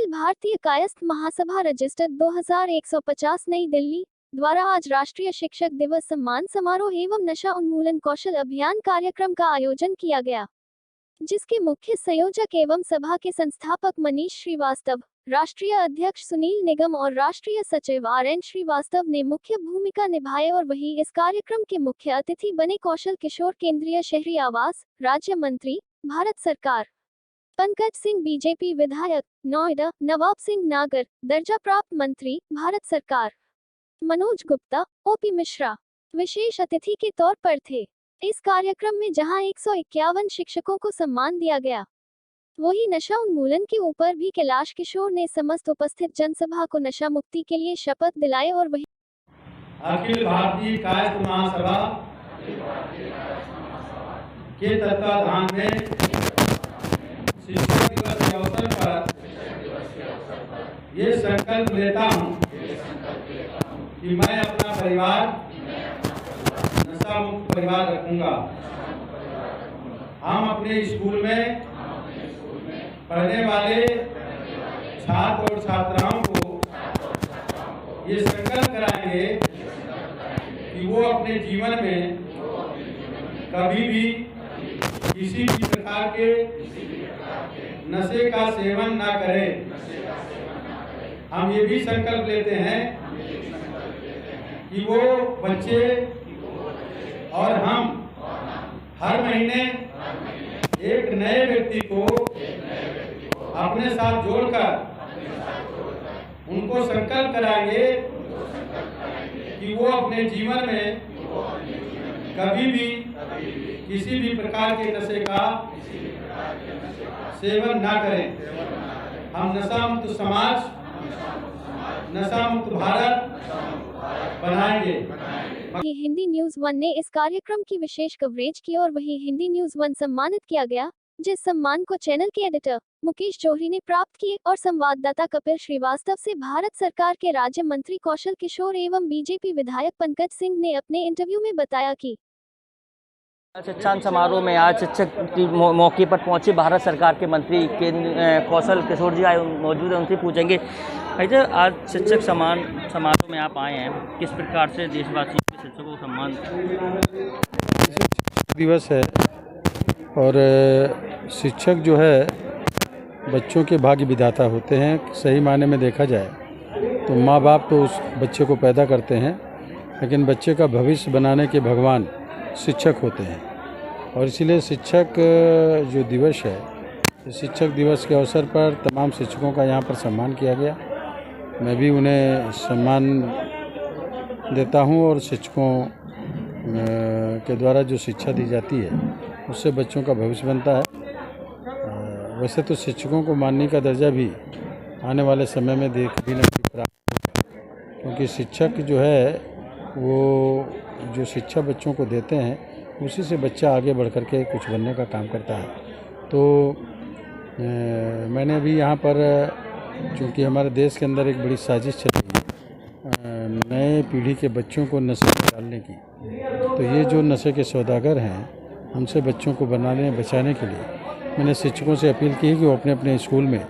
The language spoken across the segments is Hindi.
भारतीय कायस्थ महासभा रजिस्टर्ड 2150 नई दिल्ली द्वारा आज राष्ट्रीय शिक्षक दिवस सम्मान समारोह एवं नशा उन्मूलन कौशल अभियान कार्यक्रम का आयोजन किया गया, जिसके मुख्य संयोजक एवं सभा के संस्थापक मनीष श्रीवास्तव, राष्ट्रीय अध्यक्ष सुनील निगम और राष्ट्रीय सचिव RN श्रीवास्तव ने मुख्य भूमिका निभाई और वहीं इस कार्यक्रम के मुख्य अतिथि बने कौशल किशोर केंद्रीय शहरी आवास राज्य मंत्री भारत सरकार पंकज सिंह बीजेपी विधायक नोएडा, नवाब सिंह नागर दर्जा प्राप्त मंत्री भारत सरकार मनोज गुप्ता, OP मिश्रा विशेष अतिथि के तौर पर थे। इस कार्यक्रम में जहां 151 शिक्षकों को सम्मान दिया गया, वही नशा उन्मूलन के ऊपर भी कैलाश किशोर ने समस्त उपस्थित जनसभा को नशा मुक्ति के लिए शपथ दिलाए और वही अखिल भारतीय कायस्थ महासभा के तत्वाधान में शिक्षक दिवस के अवसर पर ये संकल्प लेता हूँ कि मैं अपना परिवार नशा मुक्त परिवार रखूंगा। हम अपने स्कूल में पढ़ने वाले छात्र और छात्राओं को ये संकल्प कराएंगे कि वो अपने जीवन में कभी भी किसी भी प्रकार के नशे का सेवन ना करें। हम ये भी संकल्प लेते हैं कि वो बच्चे और हम हर महीने एक नए व्यक्ति को अपने साथ जोड़कर उनको संकल्प कराएंगे कि वो अपने जीवन में कभी भी किसी भी प्रकार के नशे का सेवन ना करें। हम नशा मुक्त समाज, नशा मुक्त भारत बनाएंगे। हिंदी न्यूज़ 1 ने इस कार्यक्रम की विशेष कवरेज की और वही हिंदी न्यूज़ 1 सम्मानित किया गया, जिस सम्मान को चैनल के एडिटर मुकेश जौहरी ने प्राप्त किए और संवाददाता कपिल श्रीवास्तव से भारत सरकार के राज्य मंत्री कौशल किशोर एवं बीजेपी विधायक पंकज सिंह ने अपने इंटरव्यू में बताया कि शिक्षांत समारोह में आज शिक्षक के मौके पर पहुंचे भारत सरकार के मंत्री कौशल किशोर जी आए मौजूद हैं, उनसे पूछेंगे भाई आज शिक्षक सम्मान समारोह में आप आए हैं, किस प्रकार से देशवासियों के शिक्षकों को सम्मान दिवस है और शिक्षक जो है बच्चों के भाग्य विधाता होते हैं। सही मायने में देखा जाए तो माँ बाप तो उस बच्चे को पैदा करते हैं, लेकिन बच्चे का भविष्य बनाने के भगवान शिक्षक होते हैं। और इसीलिए शिक्षक जो दिवस है, शिक्षक दिवस के अवसर पर तमाम शिक्षकों का यहाँ पर सम्मान किया गया। मैं भी उन्हें सम्मान देता हूँ और शिक्षकों के द्वारा जो शिक्षा दी जाती है उससे बच्चों का भविष्य बनता है। वैसे तो शिक्षकों को मानने का दर्जा भी आने वाले समय में देख भी नहीं प्राप्त होगा, क्योंकि शिक्षक जो है वो जो शिक्षा बच्चों को देते हैं उसी से बच्चा आगे बढ़ कर के कुछ बनने का काम करता है। तो मैंने अभी यहाँ पर चूँकि हमारे देश के अंदर एक बड़ी साजिश चल रही है नए पीढ़ी के बच्चों को नशे में डालने की, तो ये जो नशे के सौदागर हैं हमसे बच्चों को बचाने के लिए मैंने शिक्षकों से अपील की है कि वो अपने अपने स्कूल में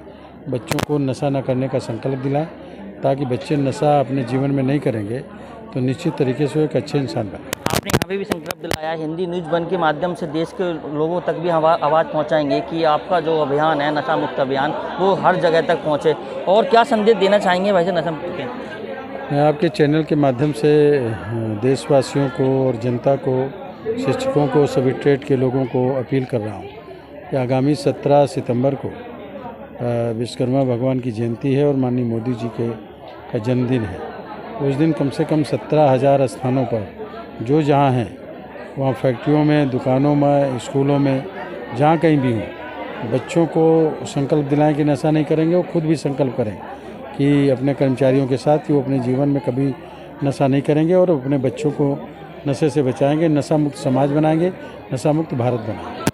बच्चों को नशा न करने का संकल्प दिलाएं, ताकि बच्चे नशा अपने जीवन में नहीं करेंगे तो निश्चित तरीके से एक अच्छे इंसान बने। आपने यहाँ पे भी संकल्प दिलाया, हिंदी न्यूज़ 1 के माध्यम से देश के लोगों तक भी आवाज़ पहुँचाएंगे कि आपका जो अभियान है नशा मुक्त अभियान वो हर जगह तक पहुँचे, और क्या संदेश देना चाहेंगे वैसे नशा मुक्त के? मैं आपके चैनल के माध्यम से देशवासियों को और जनता को, शिक्षकों को, सभी ट्रेड के लोगों को अपील कर रहा हूँ कि आगामी 17 सितंबर को विश्वकर्मा भगवान की जयंती है और माननीय मोदी जी का जन्मदिन है। उस दिन कम से कम 17,000 स्थानों पर जो जहाँ हैं वहाँ फैक्ट्रियों में, दुकानों में, स्कूलों में, जहाँ कहीं भी हों, बच्चों को संकल्प दिलाएं कि नशा नहीं करेंगे। वो खुद भी संकल्प करें कि अपने कर्मचारियों के साथ कि वो अपने जीवन में कभी नशा नहीं करेंगे और अपने बच्चों को नशे से बचाएंगे, नशा मुक्त समाज बनाएंगे, नशा मुक्त भारत बनाएंगे।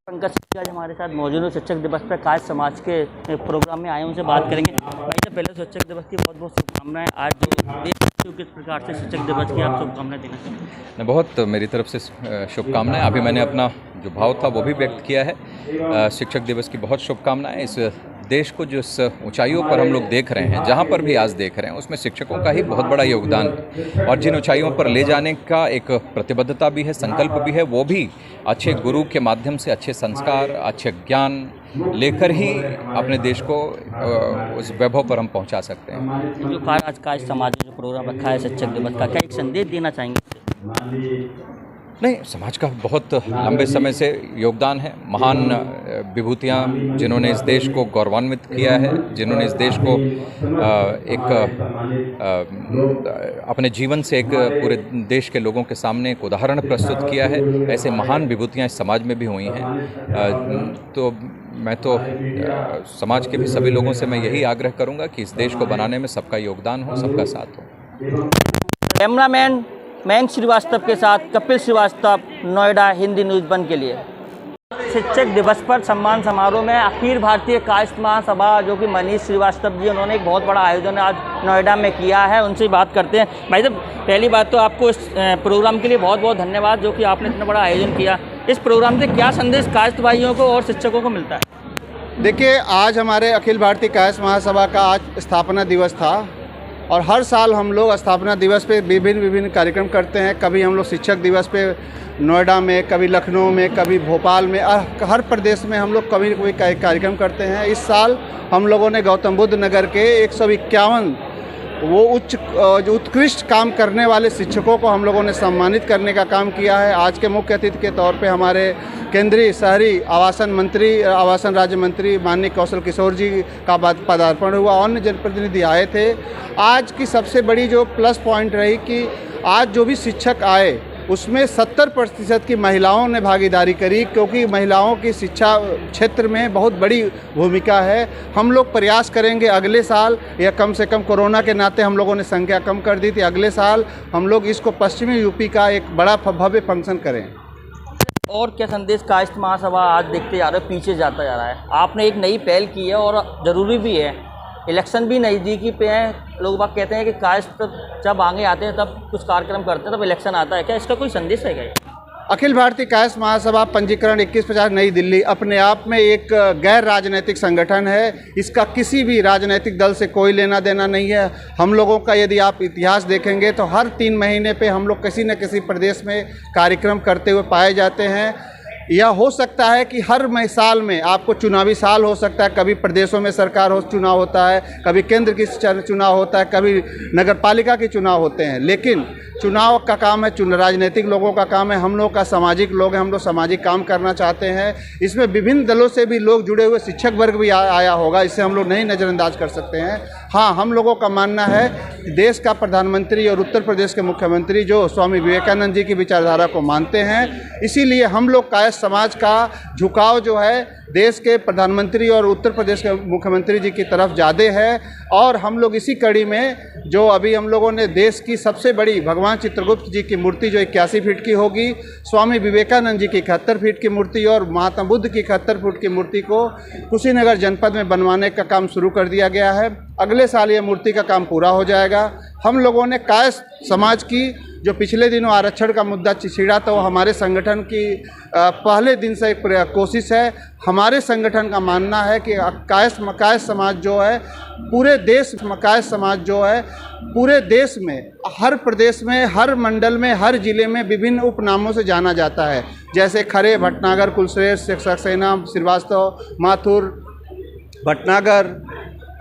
पंकज सिंह आज हमारे साथ मौजूद है। शिक्षक दिवस पर कायस्थ समाज के प्रोग्राम में आए, उनसे बात करेंगे। भाई से पहले शिक्षक दिवस की बहुत बहुत शुभकामनाएं। आज जो देश किस प्रकार से शिक्षक दिवस की आप शुभकामनाएं देना चाहते हैं? बहुत मेरी तरफ से शुभकामनाएं। अभी मैंने अपना जो भाव था वो भी व्यक्त किया है। शिक्षक दिवस की बहुत शुभकामनाएं। इस देश को जिस ऊंचाइयों पर हम लोग देख रहे हैं, जहां पर भी आज देख रहे हैं, उसमें शिक्षकों का ही बहुत बड़ा योगदान है। और जिन ऊंचाइयों पर ले जाने का एक प्रतिबद्धता भी है, संकल्प भी है, वो भी अच्छे गुरु के माध्यम से अच्छे संस्कार, अच्छे ज्ञान लेकर ही अपने देश को उस वैभव पर हम पहुंचा सकते हैं। जो आज का समाज में जो प्रोग्राम रखा है शिक्षक दिवस का, क्या एक संदेश देना चाहेंगे? नहीं, समाज का बहुत लंबे समय से योगदान है। महान विभूतियाँ जिन्होंने इस देश को गौरवान्वित किया है, जिन्होंने इस देश को अपने जीवन से एक पूरे देश के लोगों के सामने एक उदाहरण प्रस्तुत किया है, ऐसे महान विभूतियाँ इस समाज में भी हुई हैं। तो मैं तो समाज के भी सभी लोगों से मैं यही आग्रह करूँगा कि इस देश को बनाने में सबका योगदान हो, सबका साथ हो। कैमरामैन मयंक श्रीवास्तव के साथ कपिल श्रीवास्तव, नोएडा, हिंदी न्यूज़ 1 के लिए। शिक्षक दिवस पर सम्मान समारोह में अखिल भारतीय कायस्थ महासभा जो कि मनीष श्रीवास्तव जी, उन्होंने एक बहुत बड़ा आयोजन आज नोएडा में किया है, उनसे बात करते हैं। भाई साहब, पहली बात तो आपको इस प्रोग्राम के लिए बहुत बहुत धन्यवाद जो कि आपने इतना बड़ा आयोजन किया। इस प्रोग्राम से क्या संदेश कायस्थ भाइयों को और शिक्षकों को मिलता है? देखिए, आज हमारे अखिल भारतीय कायस्थ महासभा का आज स्थापना दिवस था और हर साल हम लोग स्थापना दिवस पे विभिन्न कार्यक्रम करते हैं। कभी हम लोग शिक्षक दिवस पे नोएडा में, कभी लखनऊ में, कभी भोपाल में, हर प्रदेश में हम लोग कभी कोई कार्यक्रम करते हैं। इस साल हम लोगों ने गौतम बुद्ध नगर के 151 वो जो उत्कृष्ट काम करने वाले शिक्षकों को हम लोगों ने सम्मानित करने का काम किया है। आज के मुख्य अतिथि के तौर पे हमारे केंद्रीय शहरी आवासन राज्य मंत्री माननीय कौशल किशोर जी का पदार्पण हुआ। अन्य जनप्रतिनिधि आए थे। आज की सबसे बड़ी जो प्लस पॉइंट रही कि आज जो भी शिक्षक आए उसमें 70% की महिलाओं ने भागीदारी करी, क्योंकि महिलाओं की शिक्षा क्षेत्र में बहुत बड़ी भूमिका है। हम लोग प्रयास करेंगे अगले साल, या कम से कम कोरोना के नाते हम लोगों ने संख्या कम कर दी थी, अगले साल हम लोग इसको पश्चिमी यूपी का एक बड़ा भव्य फंक्शन करें। और क्या संदेश कायस्थ महासभा आज देखते जा रहे हो पीछे जाता जा रहा है? आपने एक नई पहल की है और ज़रूरी भी है। इलेक्शन भी नज़दीकी पे हैं, लोग बात कहते हैं कि कायस्थ जब आगे आते हैं तब कुछ कार्यक्रम करते हैं, तब इलेक्शन आता है। क्या इसका कोई संदेश है क्या? अखिल भारतीय कायस्थ महासभा पंजीकरण 2150 नई दिल्ली अपने आप में एक गैर राजनीतिक संगठन है। इसका किसी भी राजनीतिक दल से कोई लेना देना नहीं है। हम लोगों का यदि आप इतिहास देखेंगे तो हर 3 महीने पे हम लोग किसी न किसी प्रदेश में कार्यक्रम करते हुए पाए जाते हैं। यह हो सकता है कि हर साल में आपको चुनावी साल हो सकता है, कभी प्रदेशों में सरकार चुनाव होता है, कभी केंद्र की चुनाव होता है, कभी नगरपालिका के चुनाव होते हैं, लेकिन चुनाव का काम है, राजनीतिक लोगों का काम है। हम लोग का सामाजिक लोग हैं, हम लोग सामाजिक काम करना चाहते हैं। इसमें विभिन्न दलों से भी लोग जुड़े हुए, शिक्षक वर्ग भी आया होगा, इसे हम लोग नहीं नज़रअंदाज कर सकते हैं। हाँ, हम लोगों का मानना है कि देश का प्रधानमंत्री और उत्तर प्रदेश के मुख्यमंत्री जो स्वामी विवेकानंद जी की विचारधारा को मानते हैं, इसीलिए हम लोग कायस्थ समाज का झुकाव जो है देश के प्रधानमंत्री और उत्तर प्रदेश के मुख्यमंत्री जी की तरफ ज़्यादा है। और हम लोग इसी कड़ी में जो अभी हम लोगों ने देश की सबसे बड़ी भगवान चित्रगुप्त जी की मूर्ति जो 81 फीट की होगी, स्वामी विवेकानंद जी की 71 फीट की मूर्ति और महात्मा बुद्ध की 71 फीट की मूर्ति को कुशीनगर जनपद में बनवाने का काम शुरू कर दिया गया है। अगले साल ये मूर्ति का काम पूरा हो जाएगा। हम लोगों ने कायस्थ समाज की जो पिछले दिनों आरक्षण का मुद्दा छिड़ा था, वो हमारे संगठन की पहले दिन से एक कोशिश है। हमारे संगठन का मानना है कि कायस्थ समाज जो है पूरे देश, कायस्थ समाज जो है पूरे देश में, हर प्रदेश में, हर मंडल में, हर जिले में विभिन्न उपनामों से जाना जाता है, जैसे खरे, भटनागर, कुलश्रेष्ठ, सक्सेना, श्रीवास्तव, माथुर, भटनागर,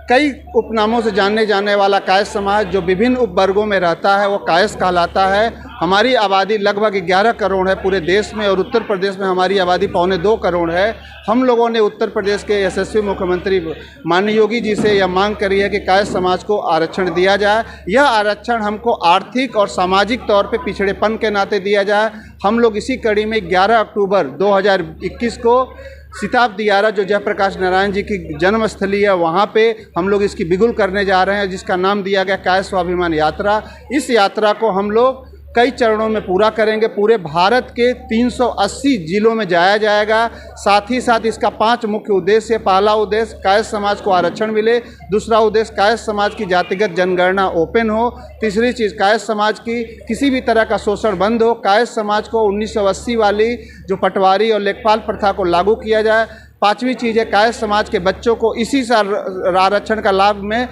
कई उपनामों से जाने वाला कायस्थ समाज जो विभिन्न उपवर्गों में रहता है वो कायस्थ कहलाता है। हमारी आबादी लगभग 11 करोड़ है पूरे देश में, और उत्तर प्रदेश में हमारी आबादी 1.25 करोड़ है। हम लोगों ने उत्तर प्रदेश के यशस्वी मुख्यमंत्री माननीय योगी जी से यह मांग करी है कि कायस्थ समाज को आरक्षण दिया जाए। यह आरक्षण हमको आर्थिक और सामाजिक तौर पे पिछड़ेपन के नाते दिया जाए। हम लोग इसी कड़ी में 11 अक्टूबर 2021 को सिताब दियारा जो जयप्रकाश नारायण जी की जन्मस्थली है, वहाँ पे हम लोग इसकी बिगुल करने जा रहे हैं, जिसका नाम दिया गया कायस्थ स्वाभिमान यात्रा। इस यात्रा को हम लोग कई चरणों में पूरा करेंगे। पूरे भारत के 380 जिलों में जाया जाएगा। साथ ही साथ इसका 5 मुख्य उद्देश्य। पहला उद्देश्य कायस्थ समाज को आरक्षण मिले। दूसरा उद्देश्य कायस्थ समाज की जातिगत जनगणना ओपन हो। तीसरी चीज़ कायस्थ समाज की किसी भी तरह का शोषण बंद हो। कायस्थ समाज को 1980 वाली जो पटवारी और लेखपाल प्रथा को लागू किया जाए। पांचवी चीज़ है कायस्थ समाज के बच्चों को इसी साल आरक्षण का लाभ में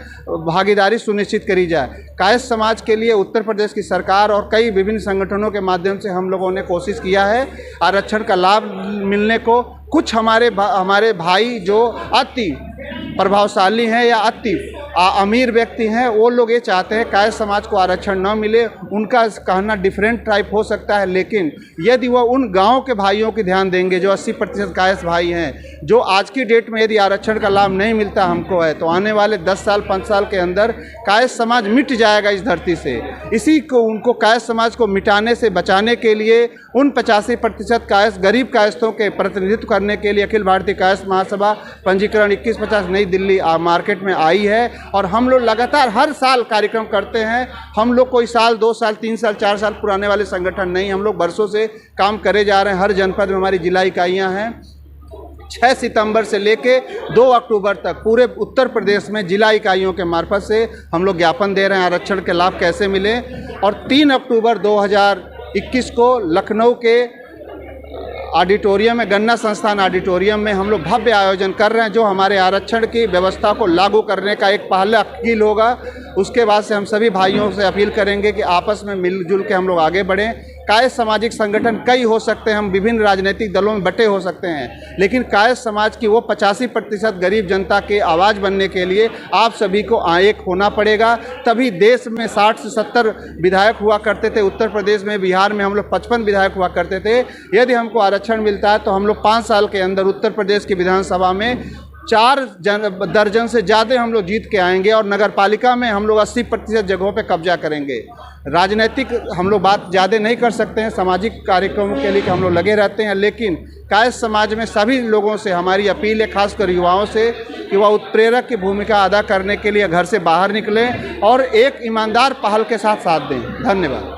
भागीदारी सुनिश्चित करी जाए। कायस्थ समाज के लिए उत्तर प्रदेश की सरकार और कई विभिन्न संगठनों के माध्यम से हम लोगों ने कोशिश किया है आरक्षण का लाभ मिलने को। कुछ हमारे भाई जो अति प्रभावशाली हैं या अति अमीर व्यक्ति हैं, वो लोग ये चाहते हैं कायस्थ समाज को आरक्षण न मिले। उनका कहना डिफरेंट टाइप हो सकता है, लेकिन यदि वह उन गांव के भाइयों की ध्यान देंगे जो 80% कायस्थ भाई हैं, जो आज की डेट में यदि आरक्षण का लाभ नहीं मिलता हमको है, तो आने वाले 10 साल 5 साल के अंदर कायस्थ समाज मिट जाएगा इस धरती से। इसी को उनको कायस्थ समाज को मिटाने से बचाने के लिए उन 85% कायस्थ गरीब कायस्थों के प्रतिनिधित्व करने के लिए अखिल भारतीय कायस्थ महासभा पंजीकरण 2150 नई दिल्ली मार्केट में आई है। और हम लोग लगातार हर साल कार्यक्रम करते हैं। हम लोग कोई साल 2 साल 3 साल 4 साल पुराने वाले संगठन नहीं, हम लोग बरसों से काम करे जा रहे हैं। हर जनपद में हमारी जिला इकाइयाँ हैं। 6 सितंबर से लेके 2 अक्टूबर तक पूरे उत्तर प्रदेश में जिला इकाइयों के मार्फत से हम लोग ज्ञापन दे रहे हैं आरक्षण के लाभ कैसे मिले। और 3 अक्टूबर 2021 को लखनऊ के ऑडिटोरियम में, गन्ना संस्थान ऑडिटोरियम में हम लोग भव्य आयोजन कर रहे हैं, जो हमारे आरक्षण की व्यवस्था को लागू करने का एक पहला कील होगा। उसके बाद से हम सभी भाइयों से अपील करेंगे कि आपस में मिलजुल के हम लोग आगे बढ़ें। कायस्थ सामाजिक संगठन कई हो सकते हैं, हम विभिन्न राजनीतिक दलों में बटे हो सकते हैं, लेकिन कायस्थ समाज की वो 85% गरीब जनता के आवाज़ बनने के लिए आप सभी को एक होना पड़ेगा। तभी देश में 60 से 70 विधायक हुआ करते थे, उत्तर प्रदेश में, बिहार में हम लोग 55 विधायक हुआ करते थे। यदि हमको आरक्षण मिलता है तो हम लोग 5 साल के अंदर उत्तर प्रदेश की विधानसभा में 4 दर्जन से ज़्यादा हम लोग जीत के आएंगे और नगर पालिका में हम लोग 80% जगहों पे कब्जा करेंगे। राजनीतिक हम लोग बात ज़्यादा नहीं कर सकते हैं, सामाजिक कार्यक्रमों के लिए हम लोग लगे रहते हैं, लेकिन कायस्थ समाज में सभी लोगों से हमारी अपील है, खासकर युवाओं से, कि वह उत्प्रेरक की भूमिका अदा करने के लिए घर से बाहर निकलें और एक ईमानदार पहल के साथ दें। धन्यवाद।